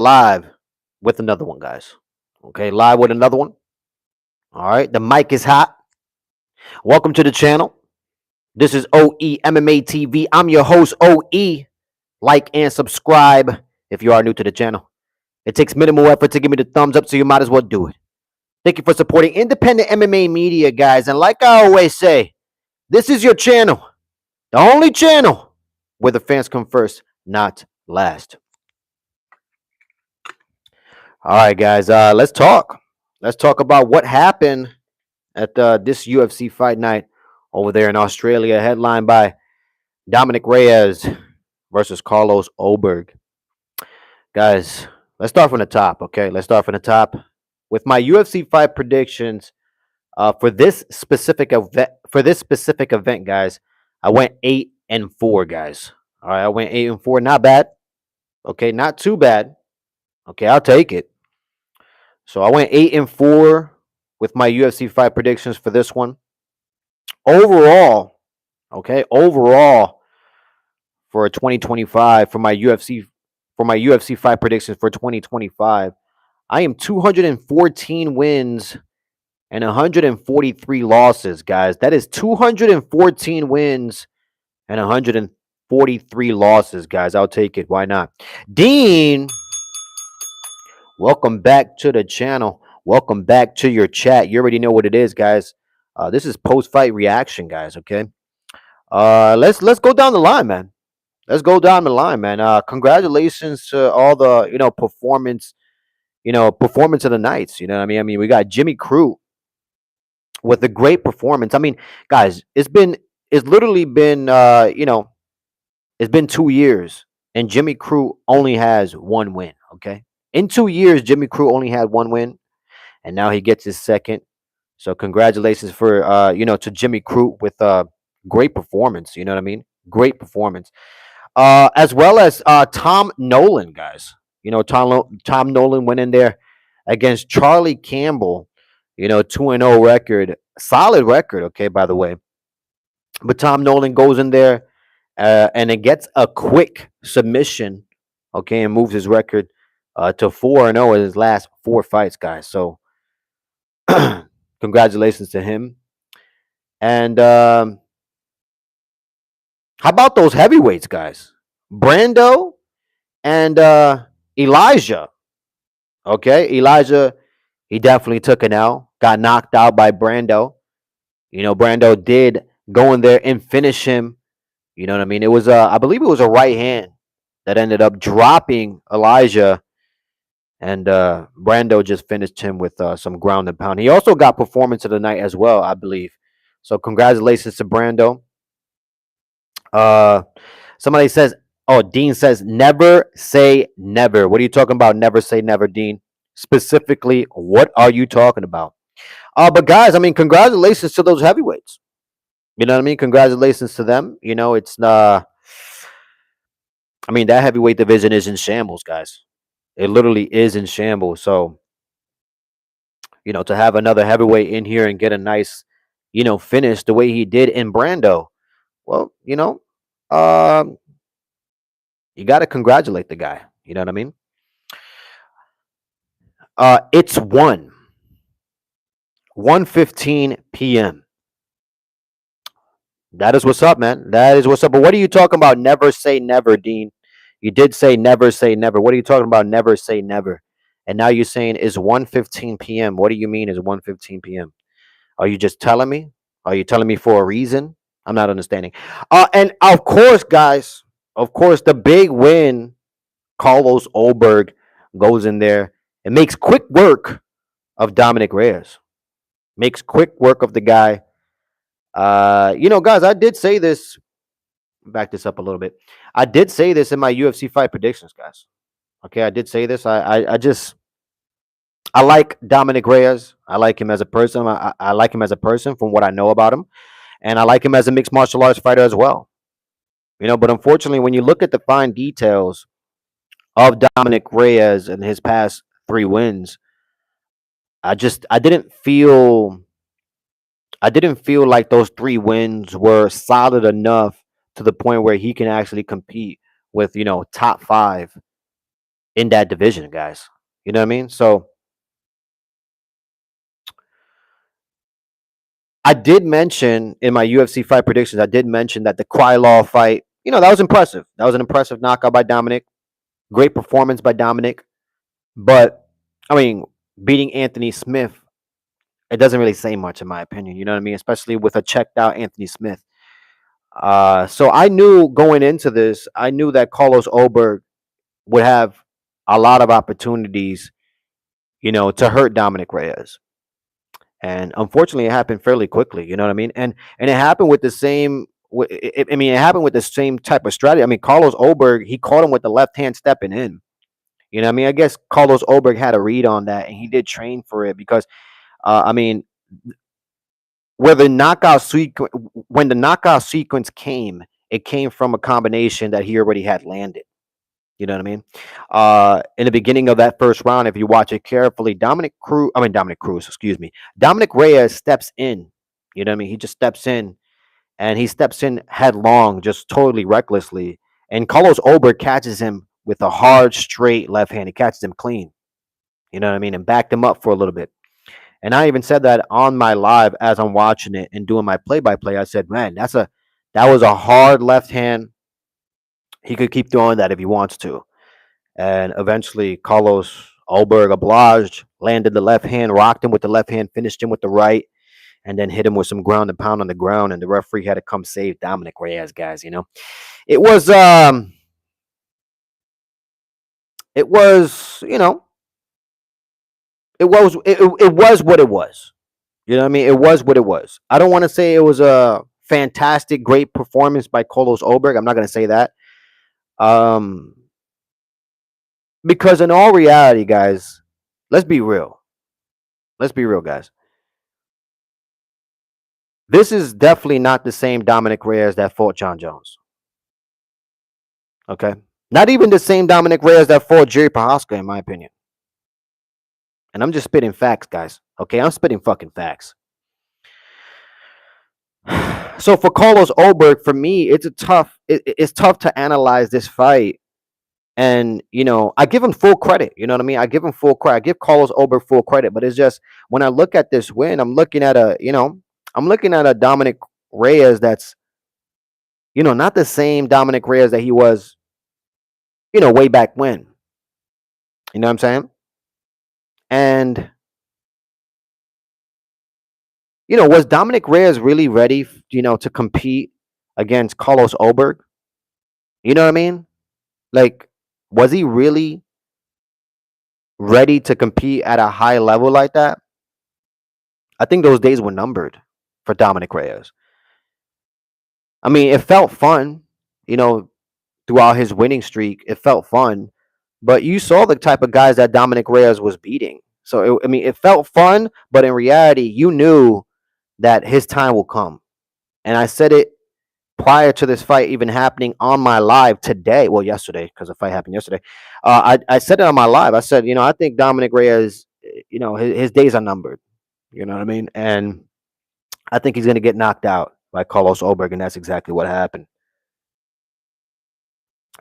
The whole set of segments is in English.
live with another one, guys. Okay, live with another one. All right, the mic is hot. Welcome to the channel. This is OE MMA TV. I'm your host, OE. Like and subscribe if you are new to the channel. It takes minimal effort to give me the thumbs up, so you might as well do it. Thank you for supporting independent MMA media, guys. And like I always say, this is your channel, the only channel where the fans come first, not last. All right, guys. Let's talk. Let's talk about what happened at this UFC fight night over there in Australia, headlined by Dominic Reyes versus Carlos Oberg. Guys, let's start from the top. Okay, let's start from the top with my UFC fight predictions for this specific event. For this specific event, guys, I went 8-4, guys. All right, I went 8-4. Not bad. Okay, not too bad. Okay, I'll take it. So I went 8-4 with my UFC fight predictions for this one. Overall, overall for 2025 for my UFC fight predictions for 2025, I am 214 wins and 143 losses, guys. That is 214 wins and 143 losses, guys. I'll take it. Why not? Dean, welcome back to the channel. Welcome back to your chat. You already know what it is, guys. This is post-fight reaction, guys. Okay. Let's go down the line, man. Let's go down the line, man. Congratulations to all the performance of the nights. You know what I mean? I mean, we got Jimmy Crute with a great performance. I mean, guys, it's literally been it's been 2 years, and Jimmy Crute only has one win. Okay, in 2 years, Jimmy Crute only had one win, and now he gets his second. So congratulations for to Jimmy Crute with a great performance. You know what I mean? Great performance. As well as Tom Nolan, guys. Tom Nolan went in there against Charlie Campbell. 2-0 record, solid record. Okay, by the way, but Tom Nolan goes in there and it gets a quick submission. Okay, and moves his record to 4-0 in his last 4 fights, guys. So congratulations to him. And how about those heavyweights, guys? Brando and Elijah. Okay, Elijah, he definitely took an L. Got knocked out by Brando. Brando did go in there and finish him. You know what I mean? It was I believe it was a right hand that ended up dropping Elijah, and Brando just finished him with some ground and pound. He also got performance of the night as well, I believe. So congratulations to Brando. Somebody says, oh, Dean says, never say never. What are you talking about? Never say never, Dean. Specifically, what are you talking about? But guys, I mean, congratulations to those heavyweights. You know what I mean? Congratulations to them. It's I mean, that heavyweight division is in shambles, guys. It literally is in shambles. So, to have another heavyweight in here and get a nice, finish the way he did in Brando, well, you got to congratulate the guy. You know what I mean? It's 1:15 p.m. That is what's up, man. That is what's up. But what are you talking about? Never say never, Dean. You did say never say never. What are you talking about? Never say never. And now you're saying it's 1:15 p.m. What do you mean is 1:15 p.m.? Are you just telling me? Are you telling me for a reason? I'm not understanding. And of course, guys, of course, the big win, Carlos Oberg goes in there and makes quick work of Dominic Reyes. Makes quick work of the guy. Guys, I did say this. Back this up a little bit. I did say this in my UFC fight predictions, guys. Okay, I did say this. I like Dominic Reyes. I like him as a person. I like him as a person from what I know about him, and I like him as a mixed martial arts fighter as well. But unfortunately, when you look at the fine details of Dominic Reyes and his past 3 wins, I didn't feel like those 3 wins were solid enough to the point where he can actually compete with top 5 in that division, guys. You know what I mean? So I did mention in my UFC fight predictions, I did mention that the Krylov fight, that was impressive. That was an impressive knockout by Dominic. Great performance by Dominic. But, I mean, beating Anthony Smith, it doesn't really say much, in my opinion. You know what I mean? Especially with a checked out Anthony Smith. So I knew going into this, I knew that Carlos Oberg would have a lot of opportunities, to hurt Dominic Reyes. And unfortunately, it happened fairly quickly. You know what I mean? And it happened with the same. I mean, it happened with the same type of strategy. I mean, Carlos Oberg, he caught him with the left hand stepping in. You know what I mean? I guess Carlos Oberg had a read on that, and he did train for it because, I mean, where the knockout sequence, when the knockout sequence came, it came from a combination that he already had landed. You know what I mean? In the beginning of that first round, if you watch it carefully, Dominic Cruz, excuse me, Dominic Reyes steps in. You know what I mean? He just steps in, and he steps in headlong, just totally recklessly. And Carlos Ober catches him with a hard, straight left hand. He catches him clean. You know what I mean? And backed him up for a little bit. And I even said that on my live as I'm watching it and doing my play-by-play. I said, "Man, that was a hard left hand. He could keep throwing that if he wants to." And eventually, Carlos Oberg obliged, landed the left hand, rocked him with the left hand, finished him with the right, and then hit him with some ground and pound on the ground. And the referee had to come save Dominic Reyes, guys. It was it was it was what it was. You know what I mean? It was what it was. I don't want to say it was a fantastic, great performance by Carlos Oberg. I'm not going to say that. Um, because in all reality, guys, let's be real. Let's be real, guys. This is definitely not the same Dominic Reyes that fought John Jones. Okay? Not even the same Dominic Reyes that fought Jerry Prohaska, in my opinion. And I'm just spitting facts, guys. Okay? I'm spitting fucking facts. So for Carlos Oberg, for me, it's tough to analyze this fight. And I give him full credit. You know what I mean? I give him full credit. I give Carlos Oberg full credit. But it's just when I look at this win, I'm looking at a Dominic Reyes that's not the same Dominic Reyes that he was, way back when. You know what I'm saying? And, was Dominic Reyes really ready, to compete against Carlos Oberg? You know what I mean? Like, was he really ready to compete at a high level like that? I think those days were numbered for Dominic Reyes. I mean, it felt fun, you know, throughout his winning streak. It felt fun, but you saw the type of guys that Dominic Reyes was beating. So, I mean, it felt fun, but in reality, you knew that his time will come. And I said it prior to this fight even happening on my live today. Well, yesterday, because the fight happened yesterday. I said it on my live. I said, I think Dominic Reyes, his days are numbered. You know what I mean? And I think he's going to get knocked out by Carlos Oberg, and that's exactly what happened.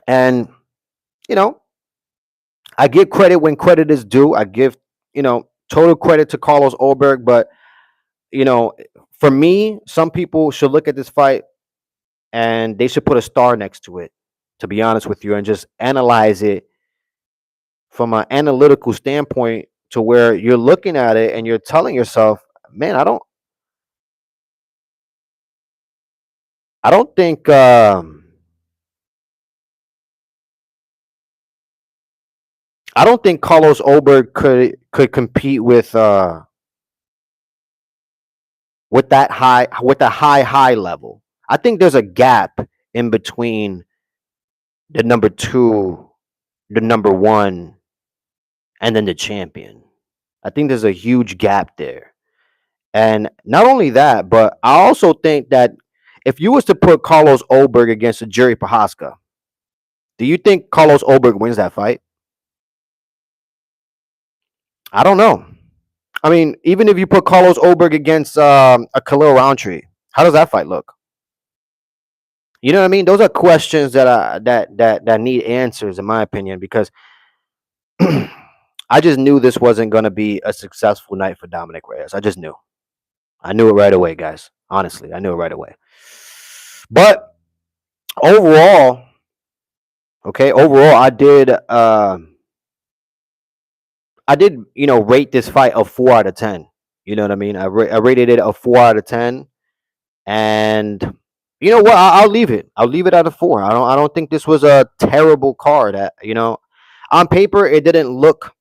And, you know, I give credit when credit is due. I give, total credit to Carlos Oberg, but, you know, for me, some people should look at this fight and they should put a star next to it, to be honest with you, and just analyze it from an analytical standpoint to where you're looking at it and you're telling yourself, man, I don't think I don't think Carlos Oberg could compete with the high level. I think there's a gap in between the number 2, the number 1, and then the champion. I think there's a huge gap there. And not only that, but I also think that if you was to put Carlos Oberg against a Jerry Prohaska, do you think Carlos Oberg wins that fight? I don't know. I mean, even if you put Carlos Oberg against a Khalil Roundtree, how does that fight look? You know what I mean? Those are questions that need answers, in my opinion, because I just knew this wasn't going to be a successful night for Dominic Reyes. I just knew. I knew it right away, guys. Honestly, I knew it right away. But overall, okay, overall, I did, rate this fight a 4 out of 10. You know what I mean? I rated it a 4 out of 10, and you know what? I'll leave it. I'll leave it at a 4. I don't think this was a terrible card. On paper it didn't look.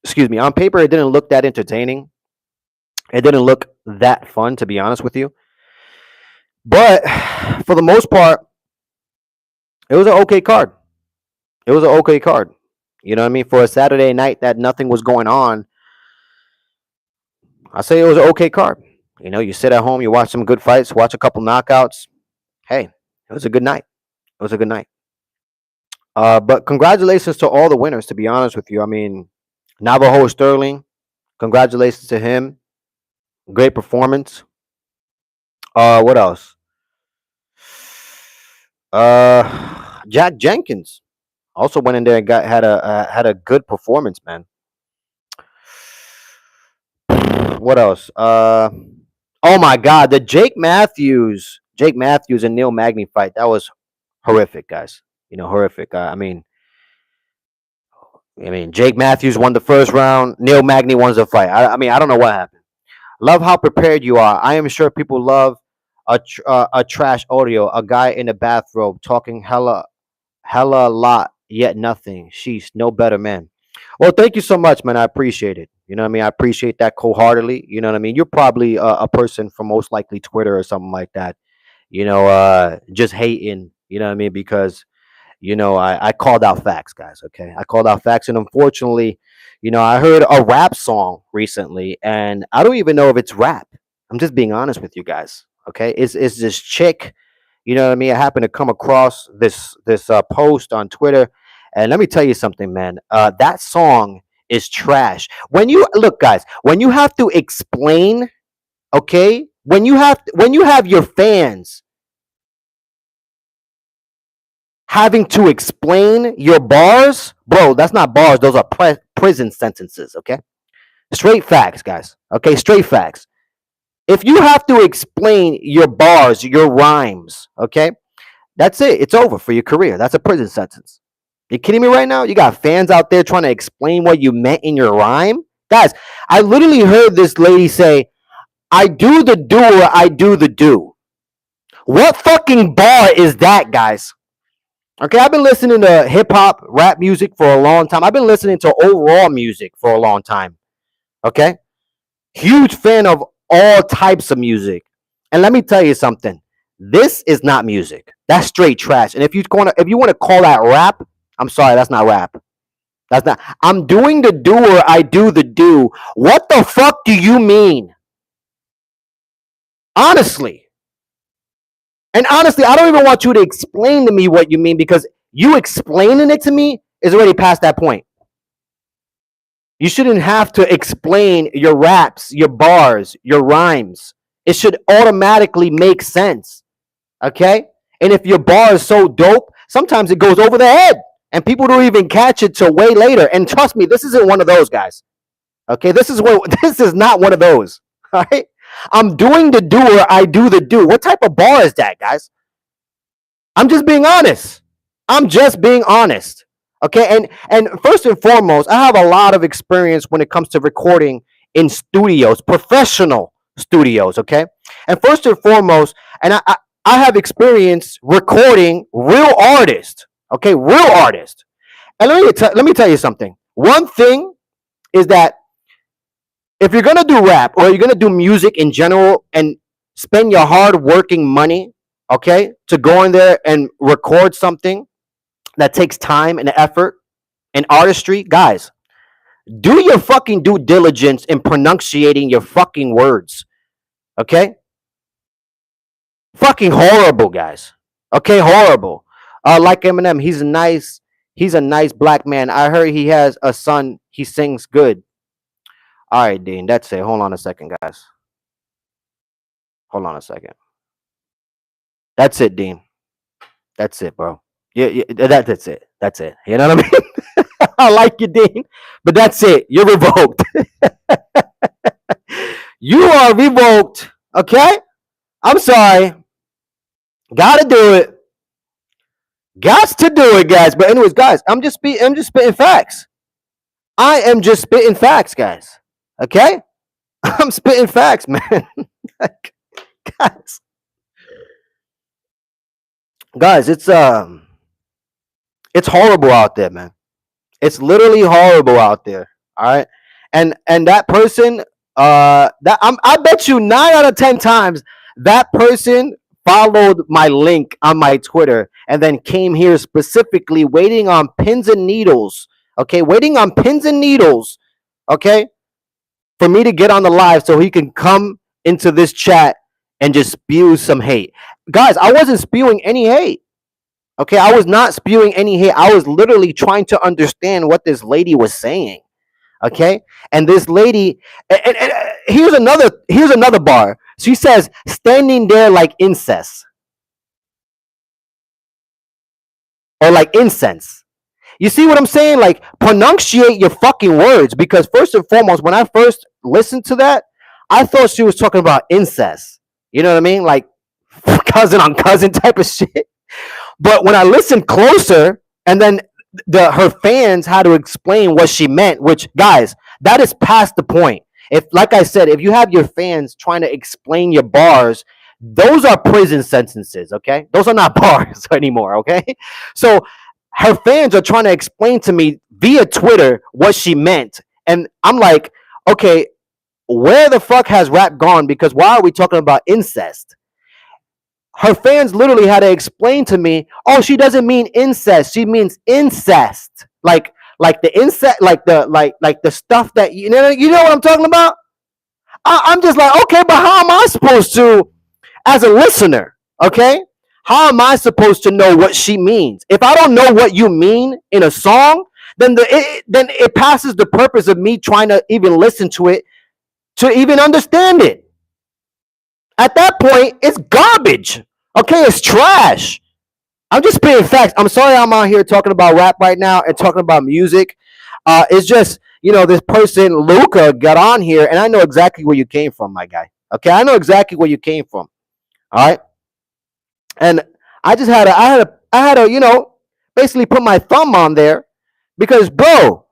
Excuse me. On paper it didn't look that entertaining. It didn't look that fun, to be honest with you. But for the most part, it was an okay card. It was an okay card. You know what I mean? For a Saturday night that nothing was going on, I say it was an okay card. You sit at home, you watch some good fights, watch a couple knockouts. Hey, it was a good night. It was a good night. But congratulations to all the winners, to be honest with you. I mean, Navajo Sterling, congratulations to him. Great performance. What else? Jack Jenkins also went in there and had a good performance, man. What else? Oh my God, the Jake Matthews and Neil Magny fight, that was horrific, guys. Horrific. I mean, Jake Matthews won the first round. Neil Magny won the fight. I mean, I don't know what happened. Love how prepared you are. I am sure people love a trash audio. A guy in a bathrobe talking hella lot, yet nothing. Sheesh, no better man. Well, thank you so much, man. I appreciate it. You know what I mean? I appreciate that wholeheartedly. You know what I mean? You're probably a person from most likely Twitter or something like that. Just hating. You know what I mean? Because I called out facts, guys. Okay, I called out facts, and unfortunately, I heard a rap song recently, and I don't even know if it's rap. I'm just being honest with you guys. Okay, it's this chick. You know what I mean? I happened to come across this post on Twitter, and let me tell you something, man. That song is trash. When you look, guys, when you have to explain, okay, when you have your fans having to explain your bars, bro, that's not bars. Those are prison sentences, okay? Straight facts, guys. Okay, straight facts. If you have to explain your bars, your rhymes, okay, that's it. It's over for your career. That's a prison sentence. You kidding me right now? You got fans out there trying to explain what you meant in your rhyme? Guys, I literally heard this lady say, I do the do or I do the do. What fucking bar is that, guys? Okay, I've been listening to hip hop, rap music for a long time. I've been listening to overall music for a long time. Okay? Huge fan of all types of music. And let me tell you something. This is not music. That's straight trash. And if you want to call that rap, I'm sorry, that's not rap. That's not. I'm doing the do or I do the do. What the fuck do you mean? Honestly. And honestly, I don't even want you to explain to me what you mean, because you explaining it to me is already past that point. You shouldn't have to explain your raps, your bars, your rhymes. It should automatically make sense. Okay? And if your bar is so dope, sometimes it goes over the head and people don't even catch it till way later. And trust me, this isn't one of those guys. Okay? This is not one of those. All right? I'm doing the do or I do the do. What type of bar is that, guys? I'm just being honest. I'm just being honest. Okay, and first and foremost, I have a lot of experience when it comes to recording in studios, professional studios. Okay, and first and foremost, and I have experience recording real artists. Okay, real artists. And let me tell you something. One thing is that if you're gonna do rap or you're gonna do music in general and spend your hard working money, okay, to go in there and record something that takes time and effort and artistry, guys, do your fucking due diligence in pronunciating your fucking words. Okay? Fucking horrible, guys. Okay, horrible. Like Eminem, he's a nice black man. I heard he has a son. He sings good. All right, Dean, that's it. Hold on a second, guys. Hold on a second. That's it, Dean. That's it, bro. Yeah, that's it. That's it. You know what I mean? I like you, Dean, but that's it. You're revoked. You are revoked. Okay? I'm sorry. Gotta do it. Gots to do it, guys. But anyways, guys, I'm just spitting facts. I am just spitting facts, guys. Okay? I'm spitting facts, man. guys, guys, it's horrible out there, man. It's literally horrible out there. All right, and that person, I bet you 9 out of 10 times that person followed my link on my Twitter and then came here specifically waiting on pins and needles. Okay, waiting on pins and needles. Okay, for me to get on the live so he can come into this chat and just spew some hate. Guys, I wasn't spewing any hate. Okay, I was not spewing any hate. I was literally trying to understand what this lady was saying. Okay, and this lady, and here's another bar. She says, "Standing there like incest or like incense." You see what I'm saying? Like, pronunciate your fucking words, because first and foremost, when I first listened to that, I thought she was talking about incest. You know what I mean? Like cousin on cousin type of shit. But when I listened closer, and then her fans had to explain what she meant, which, guys, that is past the point. If, like I said, if you have your fans trying to explain your bars, those are prison sentences. Okay, those are not bars anymore. Okay, so her fans are trying to explain to me via Twitter what she meant, and I'm like, okay, where the fuck has rap gone? Because why are we talking about incest? Her fans literally had to explain to me, oh, she doesn't mean incest, she means incest, like the incest, like the stuff that you know what I'm talking about. I'm just like, okay, but how am I supposed to, as a listener, okay, how am I supposed to know what she means if I don't know what you mean in a song? Then then it passes the purpose of me trying to even listen to it to even understand it. At that point, it's garbage. Okay, it's trash. I'm just spitting facts. I'm sorry I'm out here talking about rap right now and talking about music. It's just, this person, Luca, got on here, and I know exactly where you came from, my guy. Okay, I know exactly where you came from. All right. And I had to, basically put my thumb on there because, bro,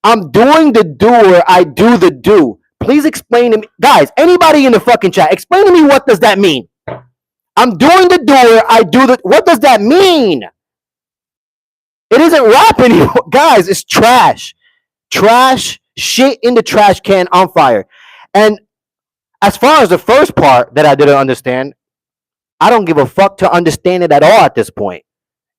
I'm doing the doer, I do the do. Please explain to me, guys, anybody in the fucking chat, explain to me what does that mean? I'm doing the doer, I do the, what does that mean? It isn't rap anymore. Guys, it's trash. Trash, shit in the trash can on fire. And as far as the first part that I didn't understand, I don't give a fuck to understand it at all at this point.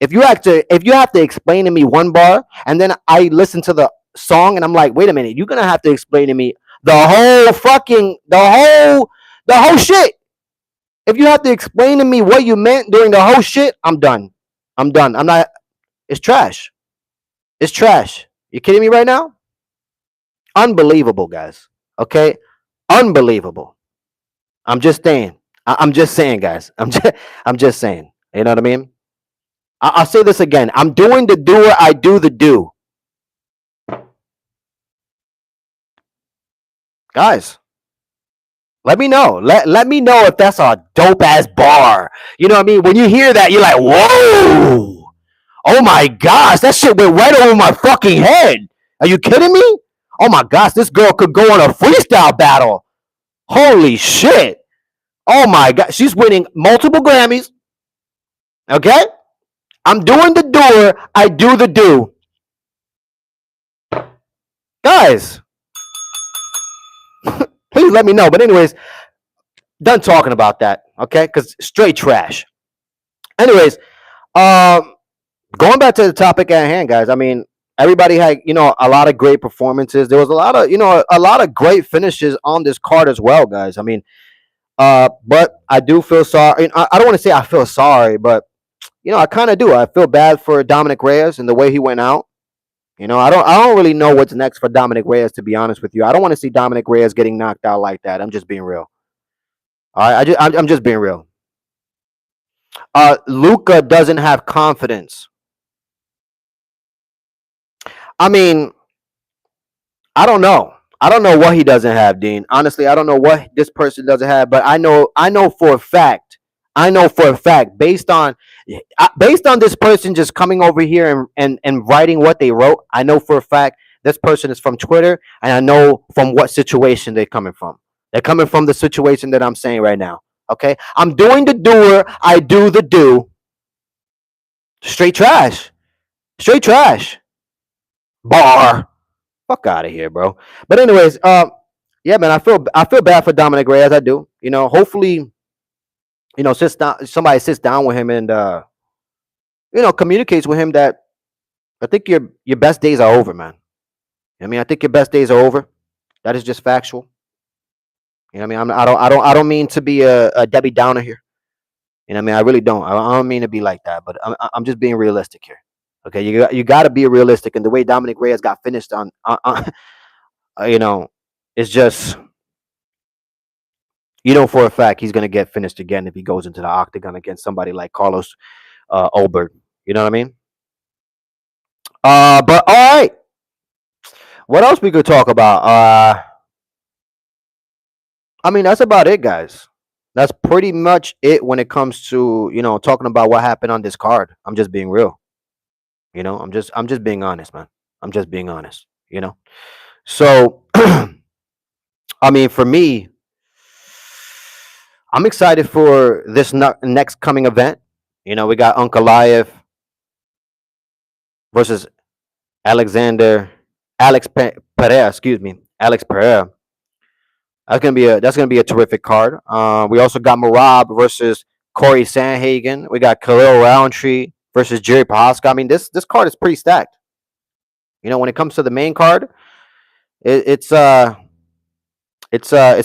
If you have to explain to me one bar and then I listen to the song and I'm like, wait a minute, you're gonna have to explain to me the whole shit. If you have to explain to me what you meant during the whole shit, I'm done. I'm done. I'm not. It's trash. It's trash. You kidding me right now? Unbelievable, guys. Okay, unbelievable. I'm just saying. I'm just saying, guys. I'm just saying. You know what I mean? I'll say this again. I'm doing the doer. I do the do. Guys, let me know. Let me know if that's a dope ass bar. You know what I mean? When you hear that, you're like, whoa. Oh my gosh, that shit went right over my fucking head. Are you kidding me? Oh my gosh, this girl could go on a freestyle battle. Holy shit. Oh my god, she's winning multiple Grammys. Okay? I'm doing the doer, I do the do. Guys, please let me know. But anyways, done talking about that, okay? Because straight trash. Anyways, going back to the topic at hand, guys. I mean, everybody had, a lot of great performances. There was a lot of, a lot of great finishes on this card as well, guys. I mean, but I do feel sorry. I don't want to say I feel sorry, but I kind of do. I feel bad for Dominic Reyes and the way he went out. I don't really know what's next for Dominic Reyes, to be honest with you. I don't want to see Dominic Reyes getting knocked out like that. I'm just being real. All right, I'm just being real. Luca doesn't have confidence. I mean, I don't know. I don't know what he doesn't have, Dean. Honestly, I don't know what this person doesn't have, but I know for a fact. I know for a fact based on this person just coming over here and writing what they wrote. I know for a fact this person is from Twitter, and I know from what situation they're coming from. They're coming from the situation that I'm saying right now. Okay, I'm doing the doer. I do the do. Straight trash. Straight trash. Bar. Fuck out of here, bro. But anyways, yeah, man, I feel bad for Dominic Reyes. I do. Hopefully, somebody sits down with him and communicates with him that I think your best days are over, man. I mean, I think your best days are over. That is just factual. I mean, I don't mean to be a Debbie Downer here. I mean, I really don't. I don't mean to be like that, but I'm just being realistic here. Okay, you got to be realistic, and the way Dominic Reyes got finished it's just for a fact he's gonna get finished again if he goes into the octagon against somebody like Carlos Olberg. You know what I mean? But all right, what else we could talk about? I mean, that's about it, guys. That's pretty much it when it comes to talking about what happened on this card. I'm just being real. I'm just being honest, man. I'm just being honest. So I mean, for me, I'm excited for this next coming event. We got Ankalaev versus Alexander Pereira. Excuse me, Alex Pereira. That's gonna be a terrific card. We also got Marab versus Corey Sanhagen. We got Khalil Roundtree versus Jerry Prohaska. I mean, this card is pretty stacked. When it comes to the main card, it, it's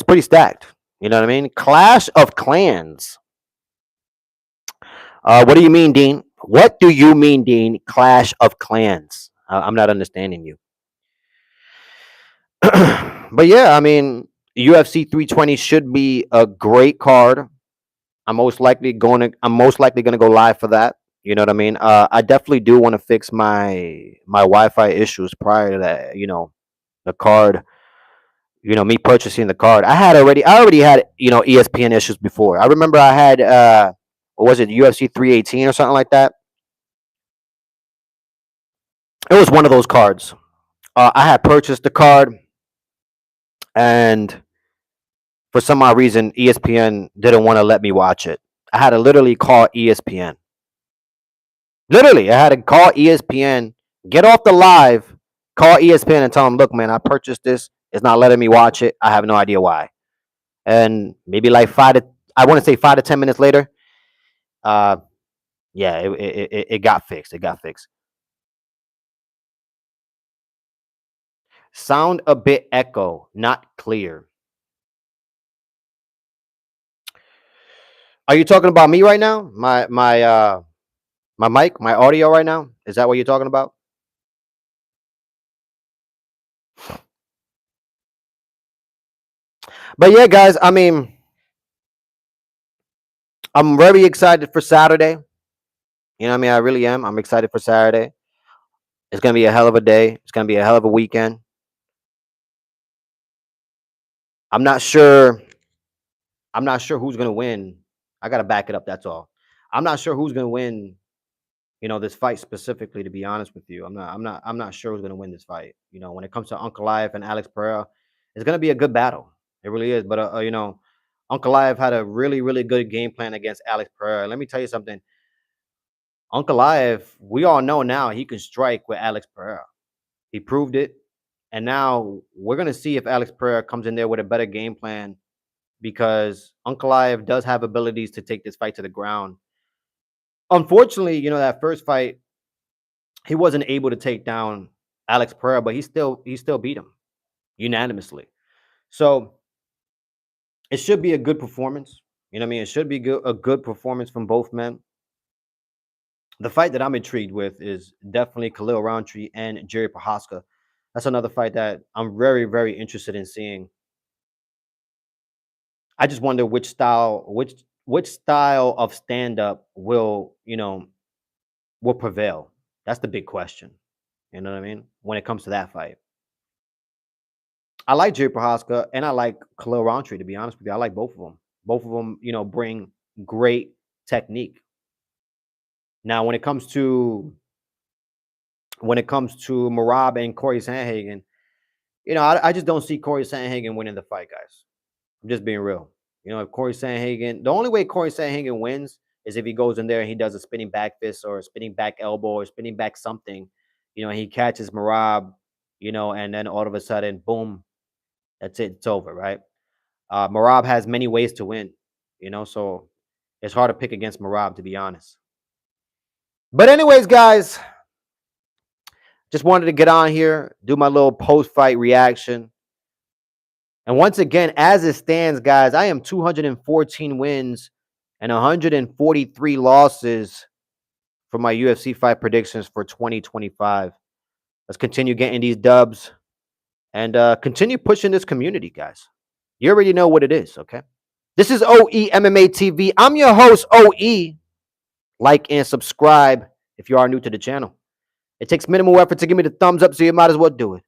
pretty stacked. You know what I mean? Clash of Clans. What do you mean, Dean? What do you mean, Dean? Clash of Clans. I'm not understanding you. But yeah, I mean, UFC 320 should be a great card. I'm most likely going to go live for that. You know what I mean? I definitely do want to fix my Wi-Fi issues prior to that. The card. Me purchasing the card. I already had ESPN issues before. I remember I had what was it, UFC 318 or something like that. It was one of those cards. I had purchased the card, and for some odd reason, ESPN didn't want to let me watch it. I had to literally call ESPN. Literally, I had to call ESPN, get off the live, call ESPN, and tell them, "Look, man, I purchased this. It's not letting me watch it. I have no idea why." And maybe like I want to say 5 to 10 minutes later, uh, yeah, it got fixed. It got fixed. Sound a bit echo, not clear. Are you talking about me right now? My mic, my audio right now? Is that what you're talking about? But yeah, guys, I mean, I'm very excited for Saturday. You know what I mean? I really am. I'm excited for Saturday. It's gonna be a hell of a day. It's gonna be a hell of a weekend. I'm not sure. I'm not sure who's gonna win. I gotta back it up. That's all. I'm not sure who's gonna win. This fight specifically. To be honest with you, I'm not. I'm not. I'm not sure who's gonna win this fight. When it comes to Uncle Life and Alex Pereira, it's gonna be a good battle. It really is. But Uncle Live had a really, really good game plan against Alex Pereira. Let me tell you something. Uncle Live, we all know now he can strike with Alex Pereira. He proved it. And now we're going to see if Alex Pereira comes in there with a better game plan because Uncle Live does have abilities to take this fight to the ground. Unfortunately, that first fight, he wasn't able to take down Alex Pereira, but he still beat him unanimously. So it should be a good performance. You know what I mean? It should be a good performance from both men. The fight that I'm intrigued with is definitely Khalil Roundtree and Jerry Prohaska. That's another fight that I'm very, very interested in seeing. I just wonder which style of stand up will prevail. That's the big question. You know what I mean? When it comes to that fight, I like Jay Prohaska and I like Khalil Rountree. To be honest with you, I like both of them. Both of them, bring great technique. Now, when it comes to Marab and Corey Sandhagen, I just don't see Corey Sandhagen winning the fight, guys. I'm just being real. If Corey Sandhagen, the only way Corey Sandhagen wins is if he goes in there and he does a spinning back fist or a spinning back elbow or spinning back something, and he catches Marab, and then all of a sudden, boom, that's it. It's over, right? Marab has many ways to win, so it's hard to pick against Marab, to be honest. But anyways, guys, just wanted to get on here, do my little post-fight reaction. And once again, as it stands, guys, I am 214 wins and 143 losses for my UFC fight predictions for 2025. Let's continue getting these dubs and continue pushing this community, guys. You already know what it is, okay? This is OE MMA TV. I'm your host, OE. Like and subscribe if you are new to the channel. It takes minimal effort to give me the thumbs up, so you might as well do it.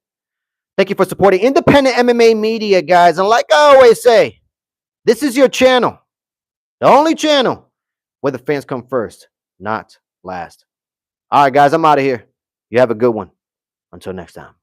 Thank you for supporting independent MMA media, guys. And like I always say, this is your channel. The only channel where the fans come first, not last. All right, guys, I'm out of here. You have a good one. Until next time.